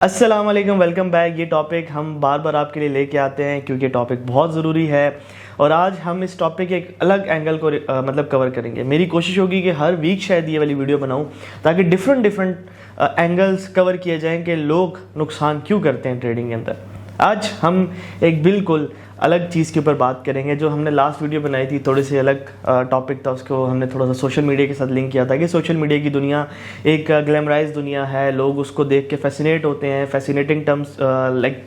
अस्सलाम वालेकुम, welcome back. ये टॉपिक हम बार बार आपके लिए लेके आते हैं क्योंकि टॉपिक बहुत ज़रूरी है और आज हम इस टॉपिक के एक अलग एंगल को कवर करेंगे। मेरी कोशिश होगी कि हर वीक शायद ये वाली वीडियो बनाऊं ताकि डिफरेंट एंगल्स कवर किए जाएं कि लोग नुकसान क्यों करते हैं ट्रेडिंग के अंदर। आज हम एक बिल्कुल अलग चीज़ के ऊपर बात करेंगे। जो हमने लास्ट वीडियो बनाई थी थोड़ी सी अलग टॉपिक था, उसको हमने थोड़ा सा सोशल मीडिया के साथ लिंक किया था कि सोशल मीडिया की दुनिया एक ग्लैमराइज दुनिया है, लोग उसको देख के फैसिनेट होते हैं, फैसिनेटिंग टर्म्स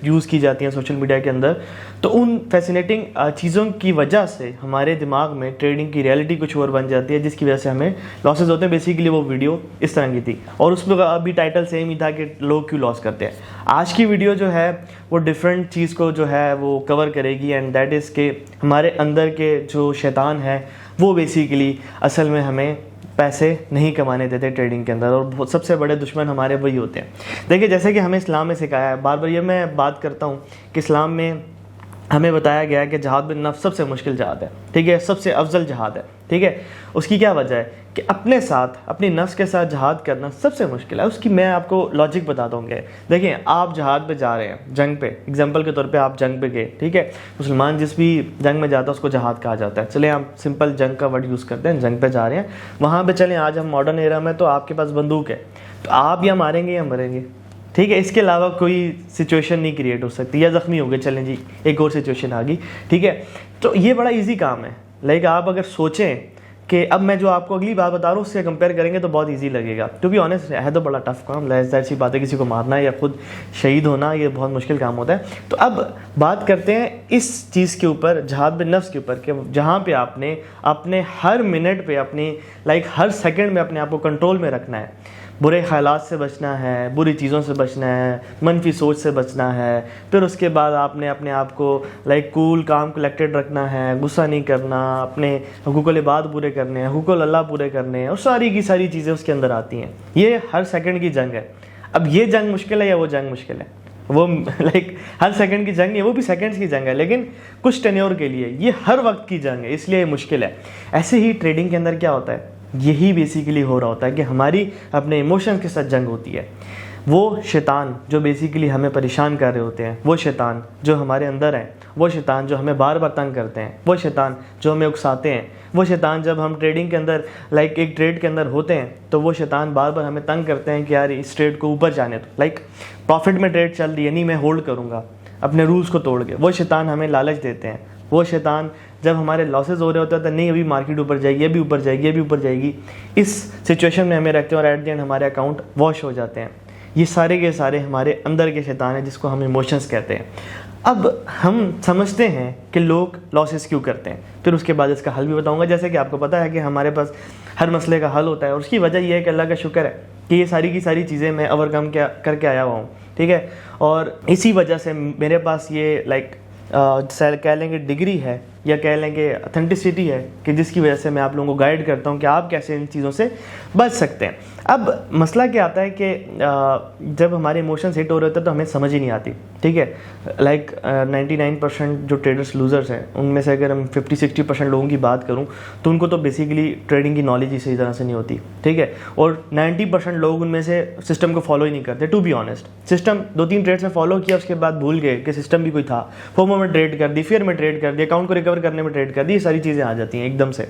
यूज़ की जाती हैं सोशल मीडिया के अंदर। तो उन फैसिनेटिंग चीज़ों की वजह से हमारे दिमाग में ट्रेडिंग की रियलिटी कुछ और बन जाती है, जिसकी वजह से हमें लॉसेज होते हैं। बेसिकली वो वीडियो इस तरह की थी और उसमें अभी टाइटल सेम ही था कि लोग क्यों लॉस करते हैं। आज की वीडियो जो है वो डिफरेंट चीज़ को जो है वो कवर करेगी एंड दैट इज़ के हमारे अंदर के जो शैतान है वो बेसिकली असल में हमें पैसे नहीं कमाने देते ट्रेडिंग के अंदर, और सबसे बड़े दुश्मन हमारे वही होते हैं। देखिए, जैसे कि हमें इस्लाम में सिखाया है, बार बार ये मैं बात करता हूँ कि इस्लाम में हमें बताया गया है कि जहाद बिन नफ्स सबसे मुश्किल जहाद है, ठीक है, सबसे अफजल जहाद है, ठीक है। उसकी क्या वजह है कि अपने साथ, अपनी नफ्स के साथ जहाद करना सबसे मुश्किल है। उसकी मैं आपको लॉजिक बता दूँगा। देखिए, आप जहाद पे जा रहे हैं, जंग पे, एग्जांपल के तौर पे आप जंग पे गए, ठीक है। मुसलमान जिस भी जंग में जाता है उसको जहाद कहा जाता है। चले हम सिंपल जंग का वर्ड यूज़ करते हैं, जंग पे जा रहे हैं, वहाँ पे चलें आज हम मॉडर्न एरा में, तो आपके पास बंदूक है, तो आप या मारेंगे या मरेंगे, ठीक है। इसके अलावा कोई सिचुएशन नहीं क्रिएट हो सकती, या ज़ख्मी हो गए, चलें जी एक और सिचुएशन आ गई, ठीक है। तो ये बड़ा इजी काम है। लाइक आप अगर सोचें कि अब मैं जो आपको अगली बात बता रहा हूँ उससे कंपेयर करेंगे तो बहुत इजी लगेगा। टू बी ऑनेस्ट है तो बड़ा टफ काम, ज़ाहिर सी बात है, किसी को मारना या खुद शहीद होना ये बहुत मुश्किल काम होता है। तो अब बात करते हैं इस चीज़ के ऊपर, जहाद बिन नफ्स के ऊपर, कि जहाँ पे आपने अपने हर मिनट पे, अपनी हर सेकंड में अपने आप को कंट्रोल में रखना है। बुरे ख़यालात से बचना है, बुरी चीज़ों से बचना है, मनफी सोच से बचना है। फिर उसके बाद आपने अपने आप को कूल काम कलेक्टेड रखना है, गुस्सा नहीं करना, अपने हुकूकुल इबाद पूरे करने हैं, हुकूकुल अल्लाह पूरे करने हैं, और सारी की सारी चीज़ें उसके अंदर आती हैं। ये हर सेकंड की जंग है। अब ये जंग मुश्किल है या वो जंग मुश्किल है? वो हर सेकंड की जंग नहीं है, वो भी सेकंड्स की जंग है, लेकिन कुछ टेन्योर के लिए। ये हर वक्त की जंग है, इसलिए मुश्किल है। ऐसे ही ट्रेडिंग के अंदर क्या होता है, यही बेसिकली हो रहा होता है कि हमारी अपने इमोशंस के साथ जंग होती है। वो शैतान जो बेसिकली हमें परेशान कर रहे होते हैं, वो शैतान जो हमारे अंदर हैं, वो शैतान जो हमें बार बार तंग करते हैं, वो शैतान जो हमें उकसाते हैं, वो शैतान जब हम ट्रेडिंग के अंदर एक ट्रेड के अंदर होते हैं तो वो शैतान बार बार हमें तंग करते हैं कि यार इस ट्रेड को ऊपर जाने दो। प्रॉफिट में ट्रेड चल रही है, नहीं मैं होल्ड करूँगा, अपने रूल्स को तोड़ के। वो शैतान हमें लालच देते हैं। वो शैतान जब हमारे लॉसेज हो रहे होते हैं तो नहीं अभी मार्केट ऊपर जाएगी, ये भी ऊपर जाएगी, ये भी ऊपर जाएगी, इस सिचुएशन में हमें रखते हैं और एट द एंड हमारे अकाउंट वॉश हो जाते हैं। ये सारे के सारे हमारे अंदर के शैतान हैं जिसको हम इमोशंस कहते हैं। अब हम समझते हैं कि लोग लॉसेस क्यों करते हैं, फिर उसके बाद इसका हल भी बताऊंगा। जैसे कि आपको पता है कि हमारे पास हर मसले का हल होता है और उसकी वजह यह है कि अल्लाह का शुक्र है कि ये सारी की सारी चीज़ें मैं ओवरकम करके आया हुआ हूँ, ठीक है। और इसी वजह से मेरे पास ये कह लेंगे डिग्री है या कह लेंगे ऑथेंटिसिटी है कि जिसकी वजह से मैं आप लोगों को गाइड करता हूं कि आप कैसे इन चीज़ों से बच सकते हैं। अब मसला क्या आता है कि जब हमारे इमोशंस हिट हो रहे होते हैं तो हमें समझ ही नहीं आती, ठीक है। 99% जो ट्रेडर्स लूजर्स हैं उनमें से अगर हम 50-60% लोगों की बात करूं तो उनको तो बेसिकली ट्रेडिंग की नॉलेज ही सही तरह से नहीं होती, ठीक है। और 90% लोग उनमें से सिस्टम को फॉलो ही नहीं करते। To be honest, system 2-3 trades में फॉलो किया, उसके बाद भूल गए कि सिस्टम भी कोई था, फोमो में ट्रेड कर दी, फियर में ट्रेड कर दी, अकाउंट को रिकवर करने में ट्रेड कर दी, ये सारी चीज़ें आ जाती हैं एकदम से।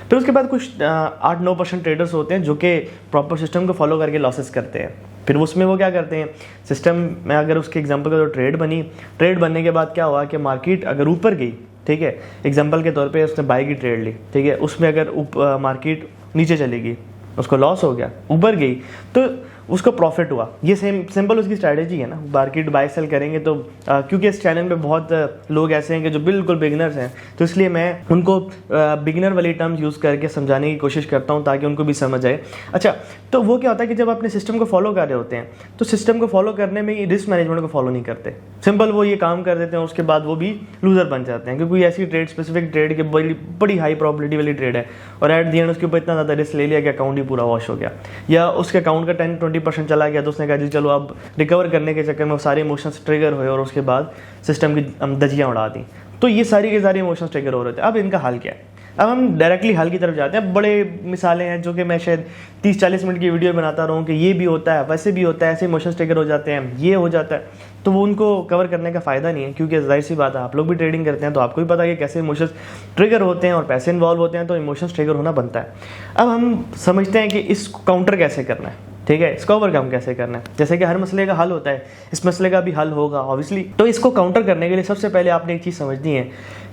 फिर उसके बाद कुछ 8-9% ट्रेडर्स होते हैं जो कि प्रॉपर सिस्टम को फॉलो करके लॉसेस करते हैं। फिर उसमें वो क्या करते हैं, सिस्टम में अगर उसके एग्जांपल का जो ट्रेड बनने के बाद क्या हुआ कि मार्केट अगर ऊपर गई, ठीक है, एग्जांपल के तौर पे उसने बाई की ट्रेड ली, ठीक है, उसमें अगर मार्केट नीचे चली गई, उसको लॉस हो गया, ऊपर गई तो उसको प्रॉफिट हुआ। ये सिंपल उसकी स्ट्रैटेजी है ना, मार्केट बाय सेल करेंगे तो क्योंकि इस चैनल पे बहुत लोग ऐसे हैं कि जो बिल्कुल बिगिनर्स हैं, तो इसलिए मैं उनको बिगिनर वाली टर्म्स यूज़ करके समझाने की कोशिश करता हूं ताकि उनको भी समझ आए। अच्छा, तो वो क्या होता है कि जब अपने सिस्टम को फॉलो कर रहे होते हैं तो सिस्टम को फॉलो करने में रिस्क मैनेजमेंट को फॉलो नहीं करते, सिंपल वो ये काम कर देते हैं, उसके बाद वो भी लूजर बन जाते हैं क्योंकि ऐसी ट्रेड, स्पेसिफिक ट्रेड की बड़ी हाई प्रॉबिलिटी वाली ट्रेड है और एट द एंड उसके ऊपर इतना ज़्यादा रिस्क ले लिया कि अकाउंट ही पूरा वॉश हो गया, या उसके अकाउंट का 10-20% चला गया तो उसने कहा जी चलो अब रिकवर करने के चक्कर में सारे इमोशंस ट्रिगर हुए और उसके बाद सिस्टम की दजियाँ उड़ा दी। तो ये सारी के सारे इमोशंस ट्रिगर हो रहे थे। अब इनका हाल क्या है? अब हम डायरेक्टली हल की तरफ जाते हैं। बड़े मिसालें हैं जो कि मैं शायद 30-40 मिनट की वीडियो बनाता रहूँ कि ये भी होता है, वैसे भी होता है, ऐसे इमोशंस ट्रिगर हो जाते हैं, ये हो जाता है, तो वो उनको कवर करने का फ़ायदा नहीं है, क्योंकि जाहिर सी बात है आप लोग भी ट्रेडिंग करते हैं तो आपको भी पता है कि कैसे इमोशंस ट्रिगर होते हैं और पैसे इन्वॉल्व होते हैं, तो इमोशंस ट्रिगर होना बनता है। अब हम समझते हैं कि इसको काउंटर कैसे करना है, ठीक है, इसको ओवरकम कैसे करना है। जैसे कि हर मसले का हल होता है, इस मसले का भी हल होगा ऑब्वियसली। तो इसको काउंटर करने के लिए सबसे पहले आपने एक चीज़ समझनी है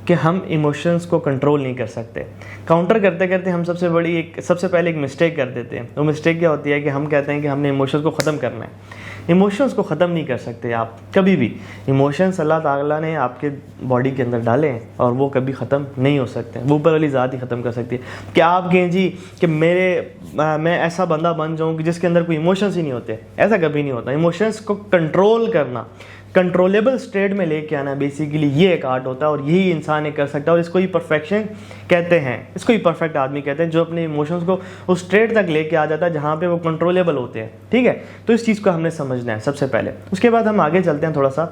कि हम इमोशंस को कंट्रोल नहीं कर सकते। काउंटर करते करते हम सबसे पहले एक मिस्टेक कर देते हैं। वो मिस्टेक क्या होती है कि हम कहते हैं कि हमने इमोशंस को ख़त्म करना है। इमोशंस को ख़त्म नहीं कर सकते आप कभी भी। इमोशंस अल्लाह ताला ने आपके बॉडी के अंदर डाले हैं और वो कभी ख़त्म नहीं हो सकते, वो ऊपर वाली ज़ात ही ख़त्म कर सकती है। क्या आप कहें जी कि मैं ऐसा बंदा बन जाऊँ कि जिसके अंदर कोई इमोशंस ही नहीं होते? ऐसा कभी नहीं होता। इमोशंस को कंट्रोल करना, कंट्रोलेबल स्टेट में लेके आना, बेसिकली ये एक आर्ट होता है और यही इंसान एक कर सकता है, और इसको ही परफेक्शन कहते हैं, इसको ही परफेक्ट आदमी कहते हैं, जो अपने इमोशंस को उस स्टेट तक लेके आ जाता है जहाँ पे वो कंट्रोलेबल होते हैं, ठीक है। तो इस चीज़ को हमने समझना है सबसे पहले। उसके बाद हम आगे चलते हैं थोड़ा सा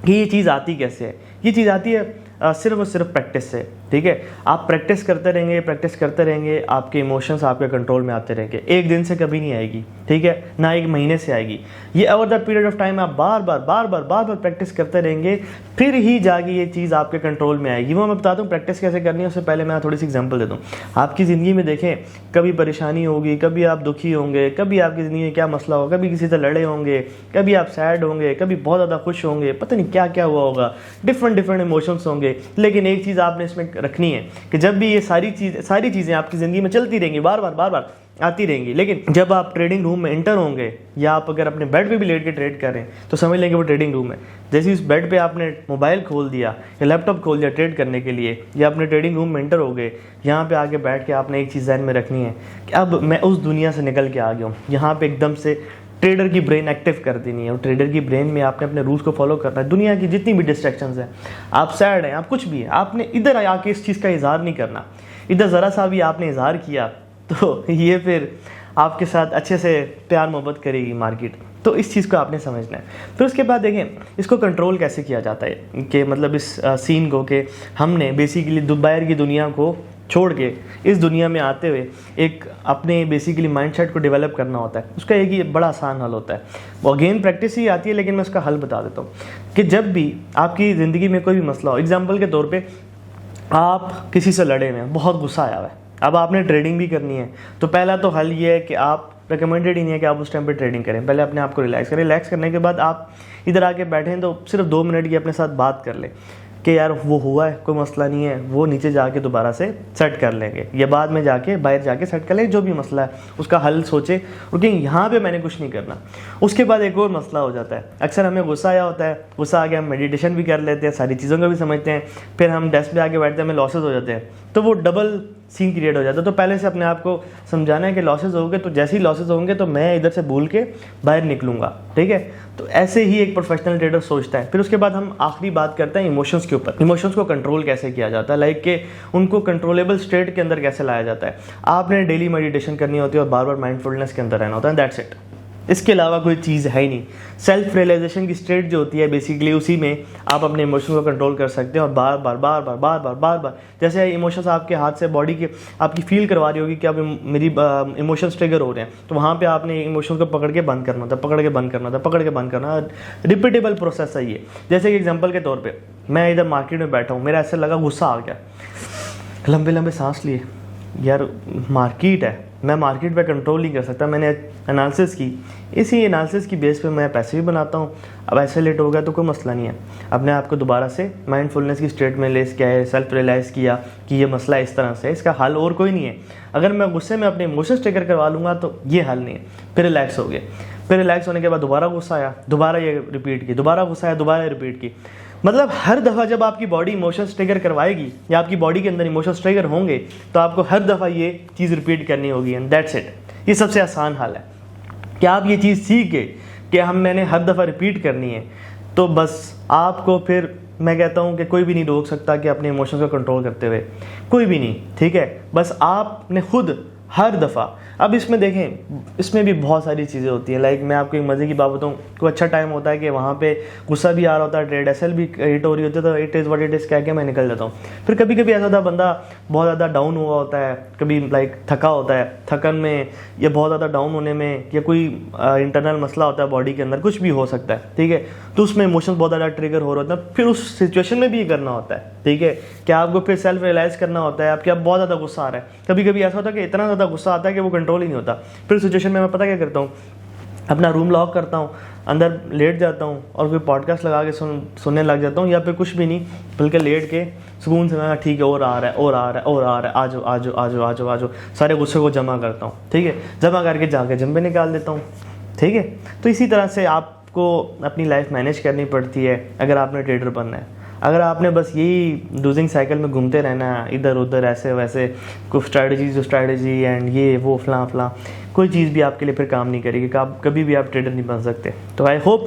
कि ये चीज़ आती कैसे है। ये चीज़ आती है सिर्फ और सिर्फ प्रैक्टिस से, ठीक है। आप प्रैक्टिस करते रहेंगे, आपके इमोशंस आपके कंट्रोल में आते रहेंगे। एक दिन से कभी नहीं आएगी, ठीक है, ना एक महीने से आएगी। ये over the period of time आप बार बार प्रैक्टिस करते रहेंगे, फिर ही जाके ये चीज़ आपके कंट्रोल में आएगी। वो मैं बताता हूँ प्रैक्टिस कैसे करनी है। उससे पहले मैं थोड़ी सी एग्जाम्पल दे दूँ। आपकी ज़िंदगी में देखें, कभी परेशानी होगी, कभी आप दुखी होंगे, कभी आपकी ज़िंदगी में क्या मसला होगा, कभी किसी से लड़े होंगे, कभी आप सैड होंगे, कभी बहुत ज़्यादा खुश होंगे, पता नहीं क्या क्या हुआ होगा, डिफरेंट इमोशंस होंगे। लेकिन एक चीज़ आपने इसमें रखनी है कि जब भी ये सारी चीज़ें आपकी ज़िंदगी में चलती रहेंगी, बार बार आती रहेंगी, लेकिन जब आप ट्रेडिंग रूम में एंटर होंगे, या आप अगर अपने बेड पे भी लेट के ट्रेड कर रहे हैं, तो समझ लेंगे वो ट्रेडिंग रूम है। जैसे इस बेड पे आपने मोबाइल खोल दिया या लैपटॉप खोल दिया ट्रेड करने के लिए, या अपने ट्रेडिंग रूम में एंटर हो गए, यहाँ पे आके बैठ के आपने एक चीज़ ध्यान में रखनी है कि अब मैं उस दुनिया से निकल के आ गया हूँ। यहाँ पे एकदम से ट्रेडर की ब्रेन एक्टिव कर देनी है, और ट्रेडर की ब्रेन में आपने अपने रूल्स को फॉलो करना है। दुनिया की जितनी भी डिस्ट्रैक्शंस हैं, आप सैड हैं, आप कुछ भी है, आपने इधर आके इस चीज़ का इजहार नहीं करना। इधर ज़रा सा भी आपने इजहार किया तो ये फिर आपके साथ अच्छे से प्यार मोहब्बत करेगी मार्केट। तो इस चीज़ को आपने समझना है। फिर उसके बाद देखें इसको कंट्रोल कैसे किया जाता है, कि मतलब इस सीन को कि हमने बेसिकली बाहर की दुनिया को छोड़ के इस दुनिया में आते हुए एक अपने बेसिकली माइंडसेट को डेवलप करना होता है। उसका एक ही बड़ा आसान हल होता है, वो अगेन प्रैक्टिस ही आती है, लेकिन मैं उसका हल बता देता हूँ कि जब भी आपकी ज़िंदगी में कोई भी मसला हो, एग्जाम्पल के तौर पे आप किसी से लड़े हुए हैं, बहुत गुस्सा आया हुआ है, अब आपने ट्रेडिंग भी करनी है, तो पहला तो हल ये है कि आप रिकमेंडेड ही नहीं है कि आप उस टाइम पे ट्रेडिंग करें। पहले अपने आप को रिलैक्स करें। रिलैक्स करने के बाद आप इधर आके बैठें तो सिर्फ 2 मिनट की अपने साथ बात कर लें कि यार वो हुआ है, कोई मसला नहीं है, वो नीचे जाके दोबारा से सेट कर लेंगे, या बाद में जाके बाहर जाके सेट कर लेंगे। जो भी मसला है उसका हल सोचे, और कि यहाँ पे मैंने कुछ नहीं करना। उसके बाद एक और मसला हो जाता है, अक्सर हमें गुस्सा आया होता है, गुस्सा आ गया, हम मेडिटेशन भी कर लेते हैं, सारी चीज़ों का भी समझते हैं, फिर हम डेस्क पे आके बैठते हैं, हमें लॉसेज हो जाते हैं, तो वो डबल सीन क्रिएट हो जाता है। तो पहले से अपने आप को समझाना है कि लॉसेज होंगे, तो जैसे ही लॉसेज होंगे तो मैं इधर से भूल के बाहर निकलूंगा, ठीक है। तो ऐसे ही एक प्रोफेशनल ट्रेडर सोचता है। फिर उसके बाद हम आखिरी बात करते हैं इमोशंस के ऊपर। इमोशंस को कंट्रोल कैसे किया जाता है, लाइक कि उनको कंट्रोलेबल स्टेट के अंदर कैसे लाया जाता है। आपने डेली मेडिटेशन करनी होती है और बार बार माइंडफुलनेस के अंदर रहना होता है, दैट्स इट। इसके अलावा कोई चीज़ है ही नहीं। सेल्फ रियलाइजेशन की स्टेट जो होती है बेसिकली, उसी में आप अपने इमोशन को कंट्रोल कर सकते हैं, और बार बार जैसे इमोशंस आपके हाथ से बॉडी के आपकी फील करवा रही होगी कि अब मेरी इमोशंस ट्रिगर हो रहे हैं, तो वहाँ पे आपने इमोशंस को पकड़ के बंद करना था, पकड़ के बंद करना। रिपीटेबल प्रोसेस है ये। जैसे कि एग्जाम्पल के तौर पर मैं इधर मार्केट में बैठा हूँ, मेरा ऐसे लगा गुस्सा आ गया, लंबे सांस लिए, यार मार्केट है, मैं मार्केट पे कंट्रोल नहीं कर सकता। मैंने एनालिसिस की, इसी एनालिसिस की बेस पे मैं पैसे भी बनाता हूँ। अब ऐसे लेट हो गया तो कोई मसला नहीं है, अपने आप को दोबारा से माइंडफुलनेस की स्टेट में लेस किया है, सेल्फ रियलाइज़ किया कि ये मसला इस तरह से, इसका हल और कोई नहीं है। अगर मैं गुस्से में अपने इमोशंस ट्रिगर करवा लूँगा तो ये हल नहीं है। फिर रिलैक्स हो गए, फिर रिलैक्स होने के बाद दोबारा गुस्सा आया, दोबारा ये रिपीट की, दोबारा गुस्सा आया, दोबारा रिपीट की। मतलब हर दफ़ा जब आपकी बॉडी इमोशंस ट्रिगर करवाएगी, या आपकी बॉडी के अंदर इमोशंस ट्रिगर होंगे, तो आपको हर दफ़ा ये चीज़ रिपीट करनी होगी, एंड दैट्स इट। ये सबसे आसान हल है कि आप ये चीज़ सीख गए कि मैंने हर दफ़ा रिपीट करनी है, तो बस आपको फिर मैं कहता हूँ कि कोई भी नहीं रोक सकता कि अपने इमोशंस को कंट्रोल करते हुए, कोई भी नहीं, ठीक है। बस आपने खुद हर दफ़ा अब इसमें देखें, इसमें भी बहुत सारी चीज़ें होती हैं। लाइक मैं आपको एक मज़े की बात बताऊँ, कोई अच्छा टाइम होता है कि वहाँ पे गुस्सा भी आ रहा होता है, ट्रेड एसएल भी हिट हो रही होती है, तो it is what it is कह के मैं निकल जाता हूँ। फिर कभी कभी ऐसा होता है बंदा बहुत ज़्यादा डाउन हुआ होता है, कभी लाइक थका होता है, थकन में या बहुत ज़्यादा डाउन होने में या कोई इंटरनल मसला होता है बॉडी के अंदर, कुछ भी हो सकता है, ठीक है। तो उसमें इमोशंस बहुत ज़्यादा ट्रिगर हो रहा होता है, फिर उस सिचुएशन में भी ये करना होता है, ठीक है। क्या आपको फिर सेल्फ रियलाइज़ करना होता है आपके आप बहुत ज़्यादा गुस्सा आ रहा है। कभी कभी ऐसा होता है कि इतना ज़्यादा गुस्सा आता है कि वो कंट्रोल ही नहीं होता। फिर सिचुएशन में मैं पता क्या करता हूँ, अपना रूम लॉक करता हूँ, अंदर लेट जाता हूँ और कोई पॉडकास्ट लगा के सुनने लग जाता हूँ, या फिर कुछ भी नहीं बल्कि लेट के सुकून से मैं ठीक है और आ रहा है और आ रहा है और आ रहा है, आजो आजो आजो आजो आजो, सारे गुस्से को जमा करता हूँ, ठीक है। जमा करके जाके जिम पे निकाल देता हूँ, ठीक है। तो इसी तरह से आपको अपनी लाइफ मैनेज करनी पड़ती है अगर आपने ट्रेडर बनना है। अगर आपने बस यही लूजिंग साइकिल में घूमते रहना है, इधर उधर ऐसे वैसे, कुछ स्ट्रैटेजी एंड ये वो फलां फलां, कोई चीज़ भी आपके लिए फिर काम नहीं करेगी, कभी भी आप ट्रेडर नहीं बन सकते। तो आई होप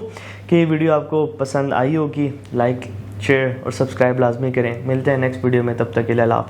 कि ये वीडियो आपको पसंद आई होगी। लाइक शेयर और सब्सक्राइब लाजमी करें। मिलते हैं नेक्स्ट वीडियो में, तब तक के लिए अल्लाह हाफ़िज़।